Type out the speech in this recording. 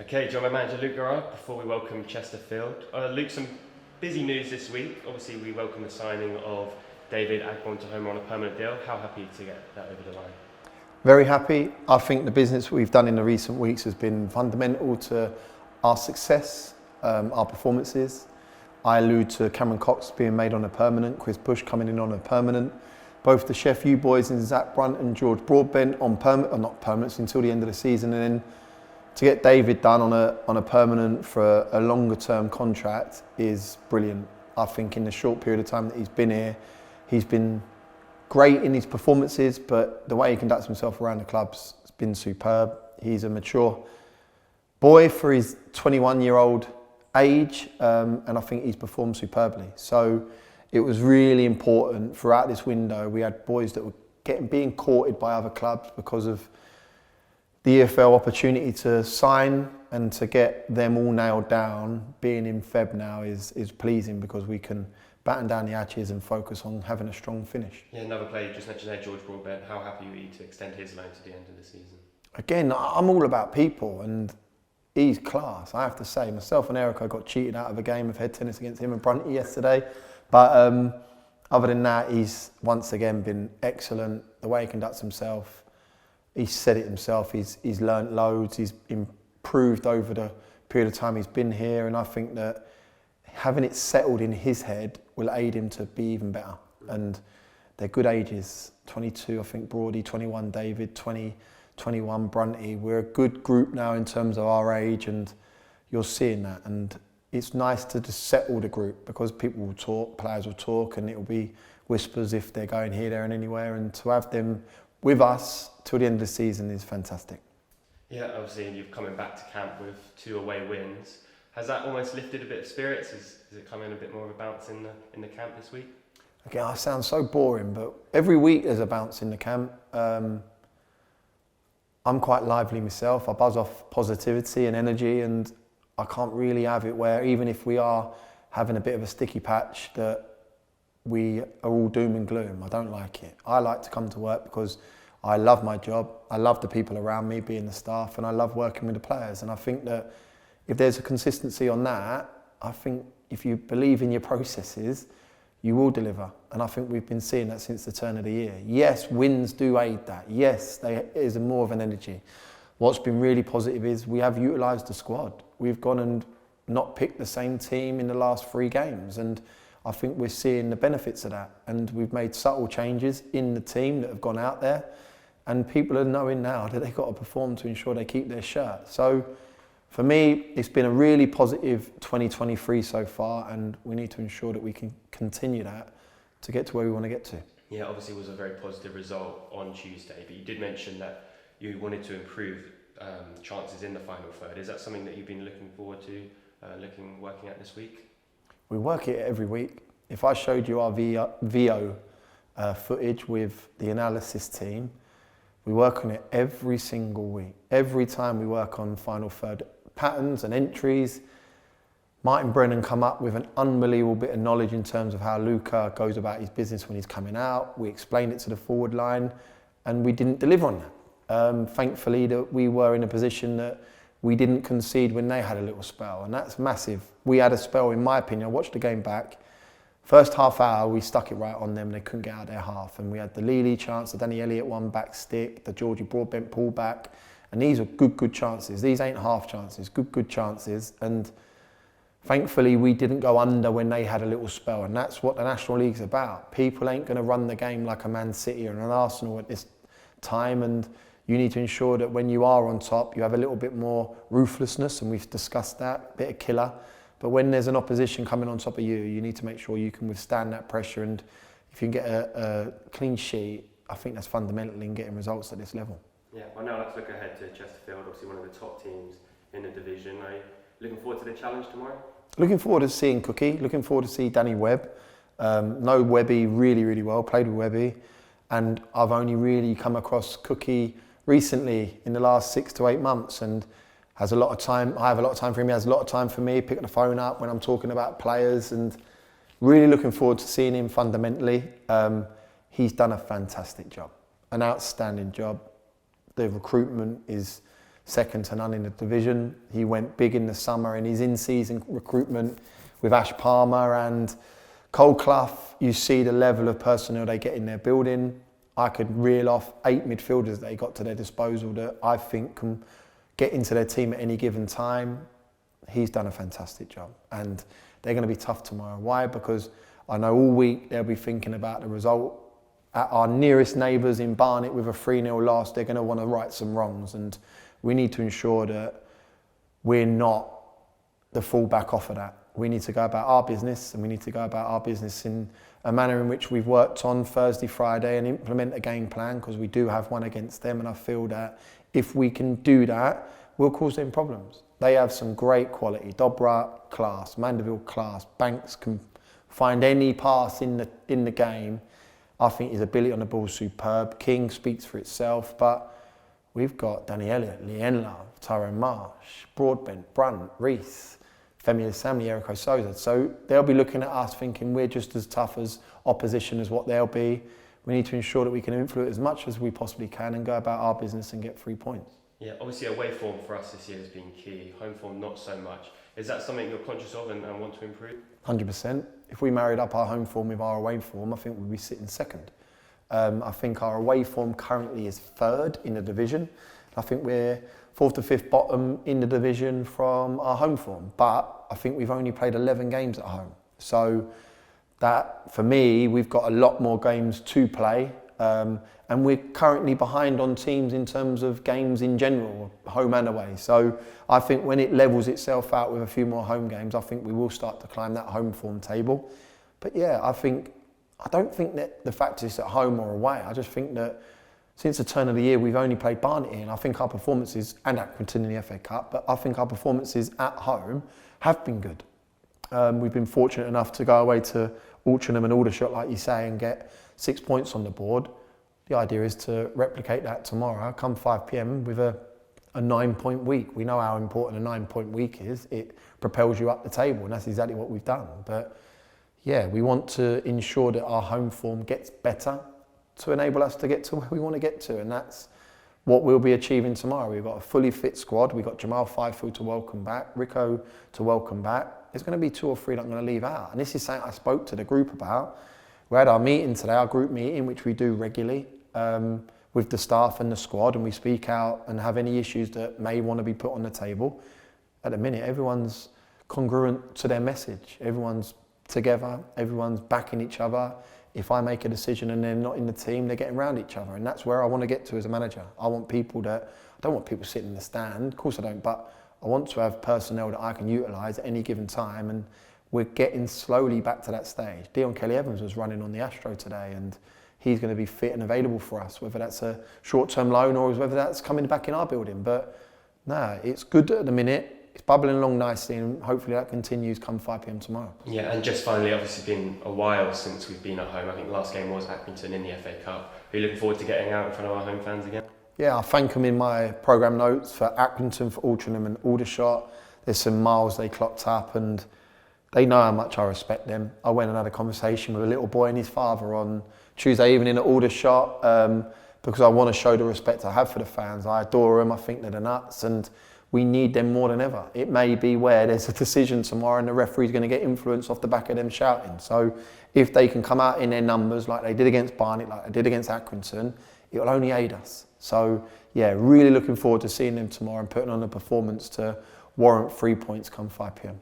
Okay, join my manager Luke Garrard before we welcome Chesterfield. Luke, some busy news this week. Obviously, we welcome the signing of David Agborn to Homer on a permanent deal. How happy to get that over the line? Very happy. I think the business we've done in the recent weeks has been fundamental to our success, our performances. I allude to Cameron Cox being made on a permanent, Chris Bush coming in on a permanent. Both the Chef U boys and Zach Brunt and George Broadbent on permanent, or not permanents until the end of the season, and then to get David done on a permanent for a longer term contract is brilliant. I think in the short period of time that he's been here, he's been great in his performances, but the way he conducts himself around the club's been superb. He's a mature boy for his 21-year-old age, and I think he's performed superbly. So it was really important throughout this window. We had boys that were being courted by other clubs because of the EFL opportunity to sign, and to get them all nailed down. Being in Feb now is pleasing because we can batten down the hatches and focus on having a strong finish. Yeah, another player you just mentioned there, George Broadbent. How happy were you to extend his loan to the end of the season? Again, I'm all about people, and he's class. I have to say, myself and Erica got cheated out of a game of head tennis against him and Brunty yesterday. But other than that, he's once again been excellent. The way he conducts himself, he's said it himself, he's learnt loads, he's improved over the period of time he's been here, and I think that having it settled in his head will aid him to be even better. And they're good ages, 22 I think Broady, 21 David, 20, 21 Brunty. We're a good group now in terms of our age, and you're seeing that, and it's nice to just settle the group because people will talk, players will talk, and it will be whispers if they're going here, there and anywhere, and to have them with us till the end of the season is fantastic. Yeah, obviously you've coming back to camp with 2 away wins. Has that almost lifted a bit of spirits? Is it coming a bit more of a bounce in the camp this week? Okay, I sound so boring, but every week there's a bounce in the camp. I'm quite lively myself. I buzz off positivity and energy, and I can't really have it where even if we are having a bit of a sticky patch that we are all doom and gloom. I don't like it. I like to come to work because I love my job. I love the people around me, being the staff, and I love working with the players. And I think that if there's a consistency on that, I think if you believe in your processes, you will deliver. And I think we've been seeing that since the turn of the year. Yes, wins do aid that. Yes, there is more of an energy. What's been really positive is we have utilised the squad. We've gone and not picked the same team in the last 3 games. And I think we're seeing the benefits of that. And we've made subtle changes in the team that have gone out there. And people are knowing now that they've got to perform to ensure they keep their shirt. So for me, it's been a really positive 2023 so far, and we need to ensure that we can continue that to get to where we want to get to. Yeah, obviously it was a very positive result on Tuesday, but you did mention that you wanted to improve chances in the final third. Is that something that you've been looking forward to, working at this week? We work it every week. If I showed you our VO footage with the analysis team, we work on it every single week. Every time we work on final third patterns and entries, Martin Brennan come up with an unbelievable bit of knowledge in terms of how Luca goes about his business when he's coming out. We explained it to the forward line, and we didn't deliver on that. Thankfully, that we were in a position that we didn't concede when they had a little spell, and that's massive. We had a spell, in my opinion. I watched the game back. First half hour, we stuck it right on them. They couldn't get out of their half, and we had the Lely chance, the Danny Elliott one back stick, the Georgie Broadbent pull back, and these are good chances. These ain't half chances, good chances, and thankfully we didn't go under when they had a little spell, and that's what the National League's about. People ain't going to run the game like a Man City or an Arsenal at this time, and you need to ensure that when you are on top, you have a little bit more ruthlessness, and we've discussed that, a bit of killer. But when there's an opposition coming on top of you, you need to make sure you can withstand that pressure. And if you can get a clean sheet, I think that's fundamental in getting results at this level. Yeah, well now let's look ahead to Chesterfield, obviously one of the top teams in the division. Are you looking forward to the challenge tomorrow? Looking forward to seeing Cookie, looking forward to see Danny Webb. Know Webby really well, played with Webby. And I've only really come across Cookie recently in the last 6 to 8 months, and has a lot of time. I have a lot of time for him. He has a lot of time for me, picking the phone up when I'm talking about players, and really looking forward to seeing him fundamentally. He's done a fantastic job, an outstanding job. The recruitment is second to none in the division. He went big in the summer in his in-season recruitment with Ash Palmer and Cole Clough. You see the level of personnel they get in their building. I could reel off 8 midfielders they got to their disposal that I think can get into their team at any given time. He's done a fantastic job, and they're going to be tough tomorrow. Why? Because I know all week they'll be thinking about the result. At our nearest neighbours in Barnet with a 3-0 loss, they're going to want to right some wrongs, and we need to ensure that we're not the fallback off of that. We need to go about our business, and we need to go about our business in a manner in which we've worked on Thursday, Friday, and implement a game plan, because we do have one against them, and I feel that if we can do that, we'll cause them problems. They have some great quality. Dobra, class. Mandeville, class. Banks can find any pass in the game. I think his ability on the ball is superb. King speaks for itself, but we've got Danny Elliott, Leanne Love, Tyrone Marsh, Broadbent, Brunt, Reese, Femi Sammy, Erico Souza. So they'll be looking at us thinking we're just as tough as opposition as what they'll be. We need to ensure that we can influence as much as we possibly can and go about our business and get 3 points. Yeah, obviously away form for us this year has been key. Home form not so much. Is that something you're conscious of and want to improve? 100%. If we married up our home form with our away form, I think we'd be sitting second. I think our away form currently is third in the division. I think we're 4th to 5th bottom in the division from our home form. But I think we've only played 11 games at home. So that, for me, we've got a lot more games to play. And we're currently behind on teams in terms of games in general, home and away. So I think when it levels itself out with a few more home games, I think we will start to climb that home form table. But yeah, I don't think that the fact is at home or away. I just think that since the turn of the year, we've only played Barnet here, and I think our performances, and Accrington in the FA Cup, but I think our performances at home have been good. We've been fortunate enough to go away to Altrincham and Aldershot, like you say, and get 6 points on the board. The idea is to replicate that tomorrow, come 5 p.m. with a 9-point week. We know how important a 9-point week is. It propels you up the table, and that's exactly what we've done. But yeah, we want to ensure that our home form gets better to enable us to get to where we want to get to, and that's what we'll be achieving tomorrow. We've got a fully fit squad. We've got Jamal Fifield to welcome back, Rico to welcome back. There's going to be 2 or 3 that I'm going to leave out, and this is something I spoke to the group about. We had our meeting today, our group meeting, which we do regularly with the staff and the squad, and we speak out and have any issues that may want to be put on the table. At the minute, everyone's congruent to their message. Everyone's together, everyone's backing each other. If I make a decision and they're not in the team, they're getting around each other, and that's where I want to get to as a manager. I don't want people sitting in the stand, of course I don't, but I want to have personnel that I can utilise at any given time, and we're getting slowly back to that stage. Dion Kelly-Evans was running on the Astro today, and he's going to be fit and available for us, whether that's a short-term loan or whether that's coming back in our building. But no, it's good at the minute. It's bubbling along nicely, and hopefully that continues come 5 p.m. tomorrow. Yeah, and just finally, obviously been a while since we've been at home. I think the last game was Accrington in the FA Cup. Are you looking forward to getting out in front of our home fans again? Yeah, I thank them in my programme notes for Accrington, for Altrincham and Aldershot. There's some miles they clocked up, and they know how much I respect them. I went and had a conversation with a little boy and his father on Tuesday evening at Aldershot because I want to show the respect I have for the fans. I adore them. I think they're the nuts, and we need them more than ever. It may be where there's a decision tomorrow and the referee's going to get influence off the back of them shouting. So if they can come out in their numbers like they did against Barnet, like they did against Accrington, it will only aid us. So yeah, really looking forward to seeing them tomorrow and putting on a performance to warrant 3 points come 5 p.m.